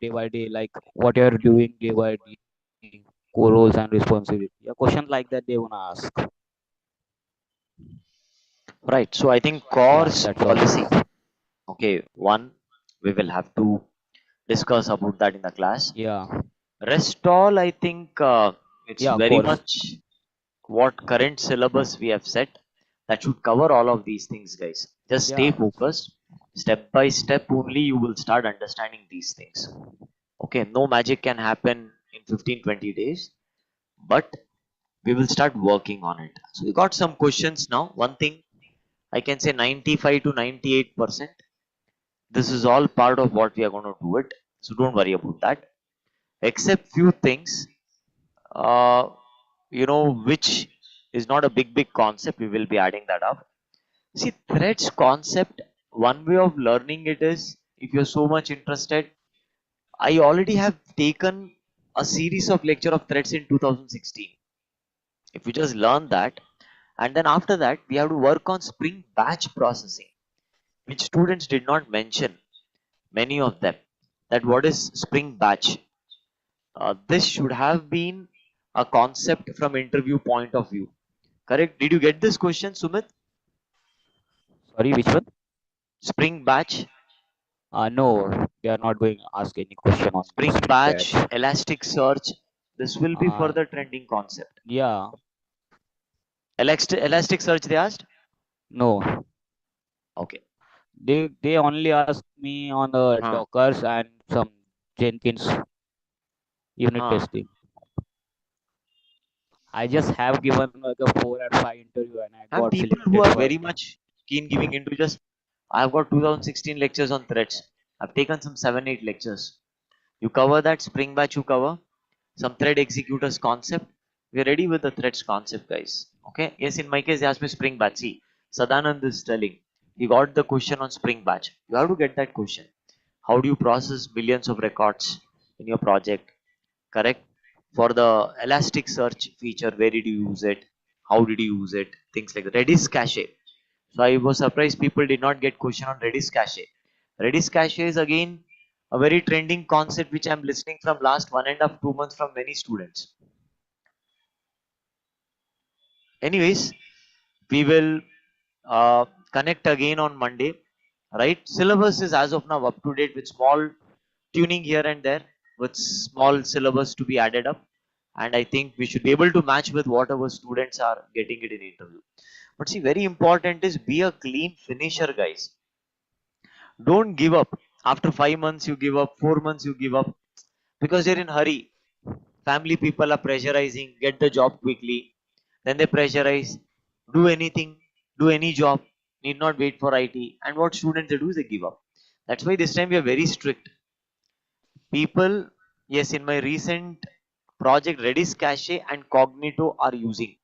day by day, like what you are doing day by day, core roles and responsibility. Yeah, question like that they wanna ask. Right. So I think Yeah, course that's all. policy. Okay, one we will have to discuss about that in the class. Yeah, Rest all, I think it's yeah, of very course. much what current syllabus we have set that should cover all of these things, guys. Just stay Yeah, focused. Step by step, only you will start understanding these things. Okay, no magic can happen in 15-20 days, but we will start working on it. So we got some questions now. One thing I can say 95 to 98%. This is all part of what we are going to do it. So don't worry about that. Except few things, uh, which is not a big concept. We will be adding that up. See, threads concept. One way of learning it is if you're so much interested. I already have taken a series of lecture of threads in 2016. If you just learn that, and then after that we have to work on Spring Batch processing, which students did not mention. Many of them that what is Spring Batch. This should have been a concept from interview point of view. Correct? Did you get this question, Sumit? sorry, which one? Spring Batch. No, they are not going to ask any question on Spring Spring Batch, Batch. Elasticsearch. This will be for Uh, the trending concept. yeah, Elasticsearch they asked. no, Okay. they only ask me on the Huh. Dockers and some Jenkins unit Huh. testing. I just have given like a 4 or 5 interview and I And got people who selected are for. very much keen giving into just, I've got 2016 lectures on threads. I've taken some 7-8 lectures. You cover that Spring Batch, you cover some thread executors concept. We're ready with the threads concept, guys. Okay. Yes, in my case, they asked me Spring Batch. See, Sadanand is telling he got the question on Spring Batch. You have to get that question. How do you process billions of records in your project? Correct. For the elastic search feature, where did you use it, how did you use it, things like that. Redis cache, so I was surprised people did not get question on Redis cache. Redis cache is again a very trending concept which I'm listening from last 1.5 2 months from many students. Anyways, we will connect again on Monday, right? Syllabus is as of now up to date with small tuning here and there, with small syllabus to be added up, and I think we should be able to match with whatever students are getting it in interview. But see, very important is be a clean finisher, guys. Don't give up after 5 months, you give up 4 months, you give up because you're in hurry. Family people are pressurizing, get the job quickly, then they pressurize, do anything, do any job, need not wait for IT. And what students they do is they give up. That's why this time we are very strict. People, yes, in my recent project, Redis cache and Cognito are using.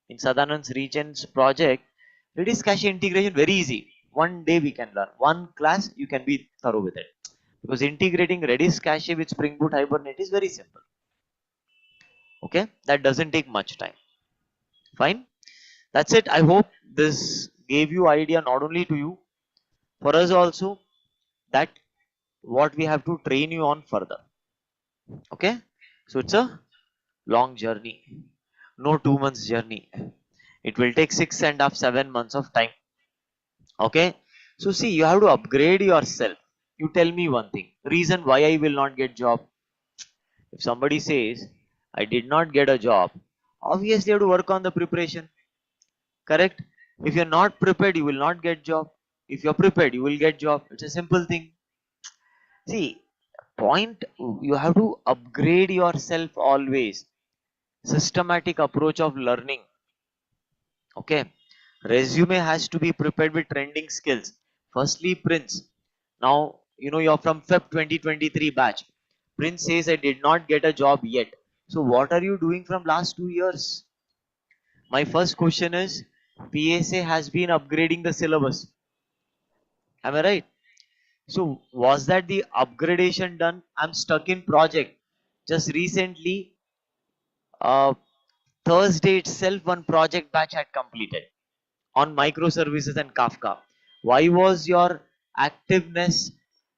In Sadanand's region's project, Redis cache integration very easy. One day we can learn, one class you can be thorough with it, because integrating Redis cache with Spring Boot Hibernate is very simple. Okay, that doesn't take much time. Fine, that's it. I hope this gave you idea, not only to you, for us also, that what we have to train you on further. Okay, so it's a long journey, no 2 months journey. It will take 6.5 7 months of time. Okay, so see, you have to upgrade yourself. You tell me one thing, reason why I will not get job. If somebody says I did not get a job, obviously you have to work on the preparation. Correct. If you're not prepared, you will not get job. If you're prepared, you will get job. It's a simple thing. See, point, you have to upgrade yourself always. Systematic approach of learning. Okay, resume has to be prepared with trending skills. Firstly, Prince, now you know you're from Feb 2023 batch. Prince says I did not get a job yet. So what are you doing from last 2 years? My first question is, PSA has been upgrading the syllabus, am I right? So was that the upgradation done? I'm stuck in project. Just recently, uh, Thursday itself, one project batch had completed on microservices and Kafka. Why was your activeness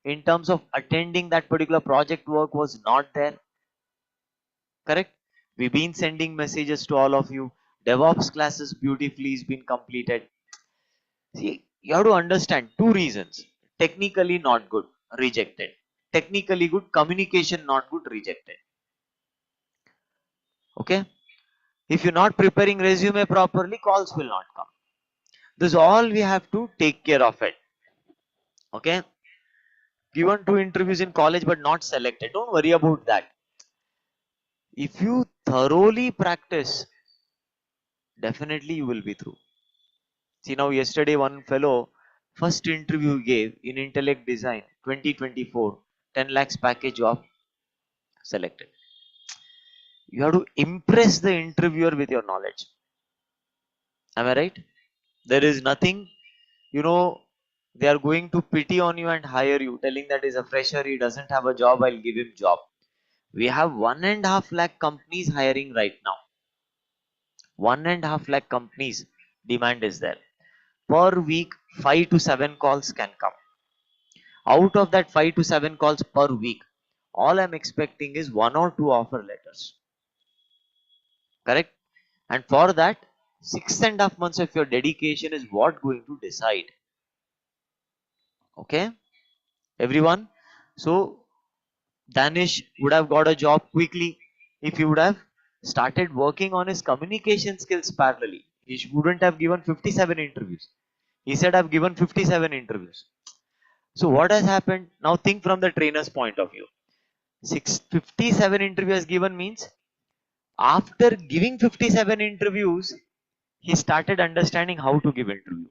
in terms of attending that particular project work was not there? Correct? We've been sending messages to all of you. DevOps classes beautifully has been completed. See, you have to understand two reasons. Technically not good, rejected. Technically good, communication not good, rejected. Okay? If you're not preparing resume properly, calls will not come. This is all we have to take care of it. Okay? Given 2 interviews in college but not selected, don't worry about that. If you thoroughly practice, definitely you will be through. See, now yesterday one fellow first interview gave in intellect design 2024, 10 lakhs package job, selected. You have to impress the interviewer with your knowledge. Am I right? There is nothing, you know, they are going to pity on you and hire you, telling that is a fresher, he doesn't have a job, I'll give him job. We have 1.5 lakh companies hiring right now. 1.5 lakh companies, demand is there. Per week, 5 to 7 calls can come. Out of that 5 to 7 calls per week, all I'm expecting is 1 or 2 offer letters. Correct? And for that, 6.5 months of your dedication is what going to decide. Okay? everyone. So Danish would have got a job quickly if he would have started working on his communication skills parallelly. He wouldn't have given 57 interviews. He said, I've given 57 interviews. So what has happened? Now think from the trainer's point of view. 57 interviews given means after giving 57 interviews, he started understanding how to give interview.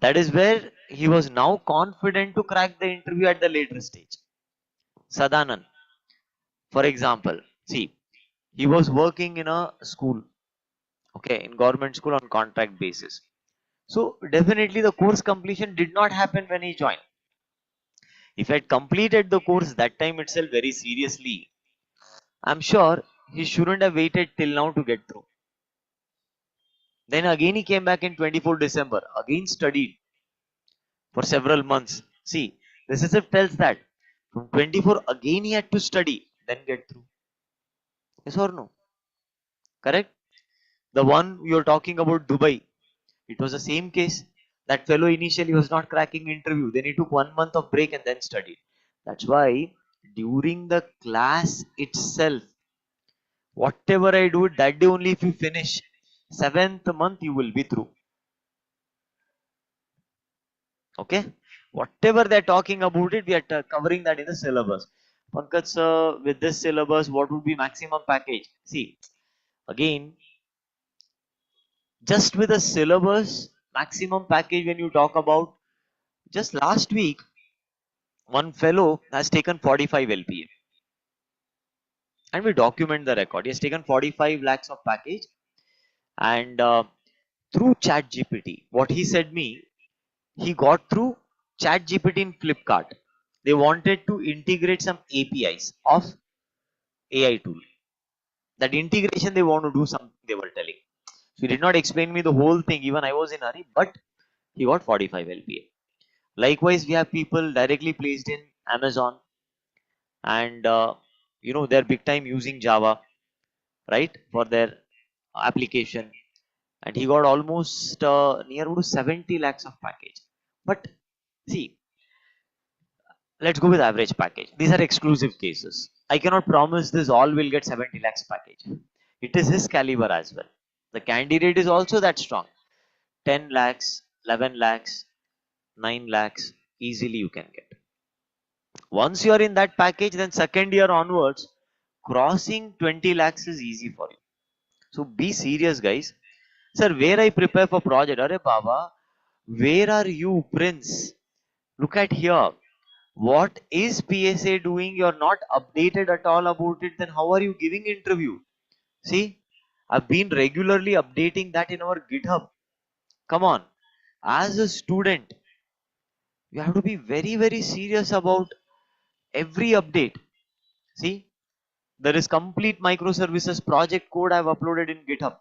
That is where he was now confident to crack the interview at the later stage. Sadanand, for example, see, he was working in a school, okay, in government school on contract basis. So definitely the course completion did not happen when he joined. If he had completed the course that time itself very seriously, I'm sure he shouldn't have waited till now to get through. Then again he came back in 24 December, again studied for several months. See, this itself tells that from 24 again he had to study, then get through. Yes or no? Correct? The one you're talking about, Dubai, it was the same case. That fellow initially was not cracking interview. Then he took 1 month of break and then studied. That's why during the class itself, whatever I do, that day only if you finish, seventh month you will be through. Okay? Whatever they're talking about it, we are covering that in the syllabus. Pankaj sir, with this syllabus, what would be maximum package? See, again, just with a syllabus, maximum package when you talk about, just last week, one fellow has taken 45 LPA. And we document the record. He has taken 45 lakhs of package and through chat GPT, what he said me, he got through chat GPT in Flipkart. They wanted to integrate some APIs of AI tool. That integration they want to do something they were telling. So he did not explain me the whole thing. Even I was in a hurry, but he got 45 LPA. Likewise, we have people directly placed in Amazon and they're big time using Java, right, for their application, and he got almost near to 70 lakhs of package. But see, let's go with average package. These are exclusive cases. I cannot promise this all will get 70 lakhs package. It is his caliber as well. The candidate is also that strong. 10 lakhs, 11 lakhs, 9 lakhs, easily you can get. Once you are in that package, then second year onwards, crossing 20 lakhs is easy for you. So be serious, guys. Sir, where I prepare for project? Arre Baba, where are you, Prince? Look at here. What is PSA doing? You're not updated at all about it. Then how are you giving interview? See, I've been regularly updating that in our GitHub. Come on. As a student, you have to be very, very serious about every update. See, there is complete microservices project code I've uploaded in GitHub.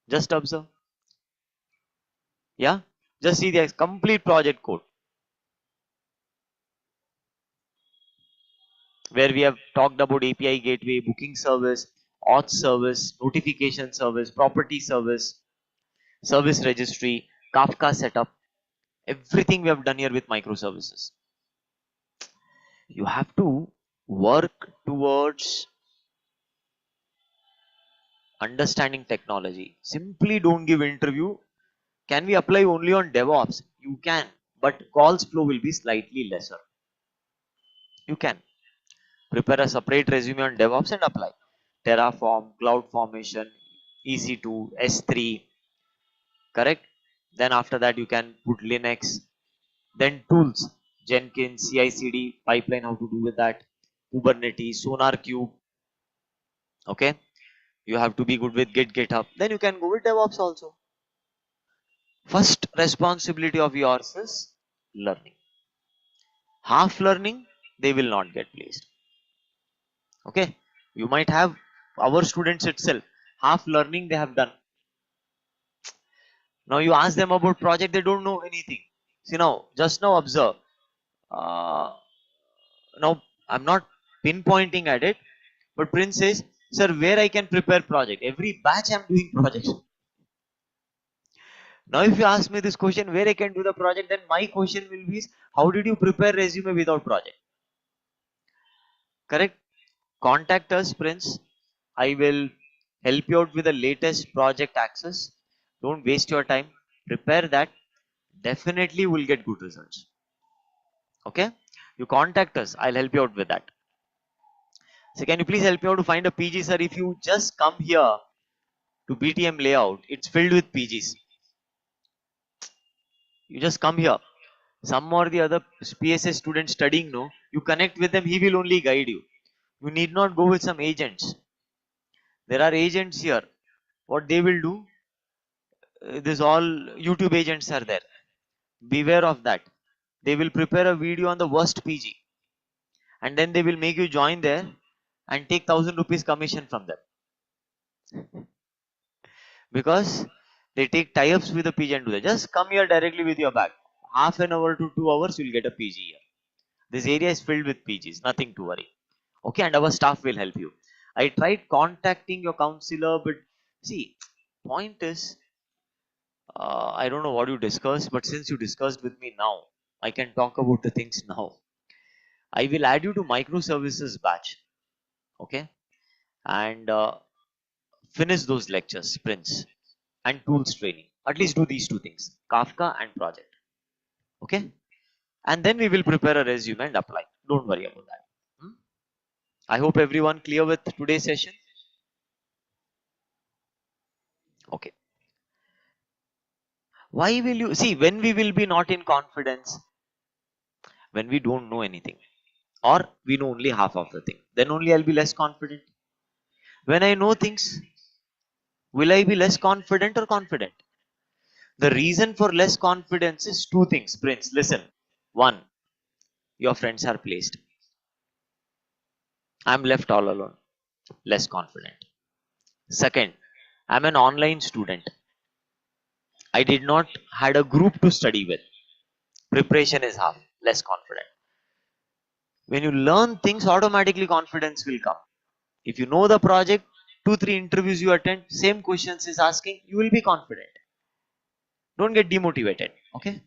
Just observe. Yeah, just see the complete project code where we have talked about API gateway, booking service, auth service, notification service, property service, service registry, Kafka setup. Everything we have done here with microservices. You have to work towards understanding technology. Simply don't give interview. Can we apply only on DevOps? You can, but calls flow will be slightly lesser. You can prepare a separate resume on DevOps and apply. Terraform, CloudFormation, EC2, S3, correct? Then after that you can put Linux. Then tools, Jenkins, CI/CD, pipeline, how to do with that, Kubernetes, SonarQube. Okay, you have to be good with Git, GitHub. Then you can go with DevOps also. First responsibility of yours is learning. Half learning, they will not get placed. Okay, you might have our students itself half learning they have done. Now you ask them about project, they don't know anything. See now, just now observe. Uh, Now I'm not pinpointing at it, but Prince says, "Sir, where I can prepare project? Every batch I'm doing projects." Now, if you ask me this question, where I can do the project, then my question will be, how did you prepare resume without project? Correct? Contact us, Prince. I will help you out with the latest project access. Don't waste your time. Prepare that. Definitely will get good results. Okay? You contact us. I'll help you out with that. So can you please help me out to find a PG, sir? If you just come here to BTM layout, it's filled with PGs. You just come here. Some or the other PSS student studying, no, you connect with them, he will only guide you. You need not go with some agents. There are agents here. What they will do, this all YouTube agents are there. Beware of that. They will prepare a video on the worst PG and then they will make you join there and take 1,000 rupees commission from them because they take tie-ups with the PG and do that. Just come here directly with your bag. Half an hour to 2 hours, you'll get a PG here. This area is filled with PGs, nothing to worry. Okay, and our staff will help you. I tried contacting your counselor, but see, point is, I don't know what you discussed, but since you discussed with me now, I can talk about the things now. I will add you to microservices batch, okay, and finish those lectures, sprints, and tools training. At least do these two things, Kafka and project, okay, and then we will prepare a resume and apply. Don't worry about that. Hmm? I hope everyone clear with today's session. Okay. Why will you see when we will be not in confidence? When we don't know anything or we know only half of the thing, then only I'll be less confident. When I know things, will I be less confident or confident? The reason for less confidence is two things, Prince. Listen. One, your friends are placed. I'm left all alone, less confident. Second, I'm an online student. I did not had a group to study with. Preparation is half, less confident. When you learn things, automatically confidence will come. If you know the project, 2 3 interviews you attend, same questions is asking, you will be confident. Don't get demotivated. Okay.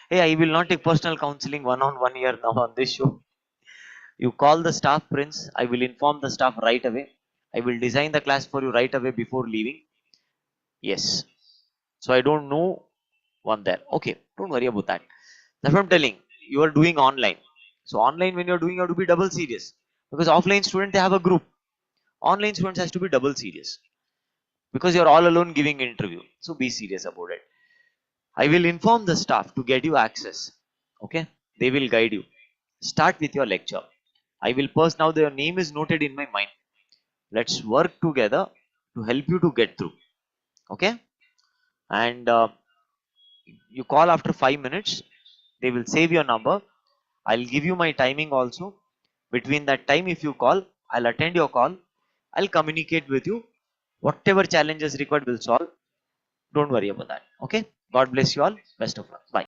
Hey, I will not take personal counseling one on one here now on this show. You call the staff, Prince. I will inform the staff right away. I will design the class for you right away before leaving. Yes. So I don't know one there. Okay, don't worry about that. That's what I'm telling. You are doing online. So online, when you're doing, you have to be double serious. Because offline student, they have a group. Online students has to be double serious. Because you're all alone giving interview. So be serious about it. I will inform the staff to get you access. Okay. They will guide you. Start with your lecture. I will post now. Your name is noted in my mind. Let's work together to help you to get through. Okay. And you call after 5 minutes. They will save your number. I'll give you my timing also. Between that time, if you call, I'll attend your call. I'll communicate with you. Whatever challenges required will solve. Don't worry about that. Okay. God bless you all. Best of luck. Bye.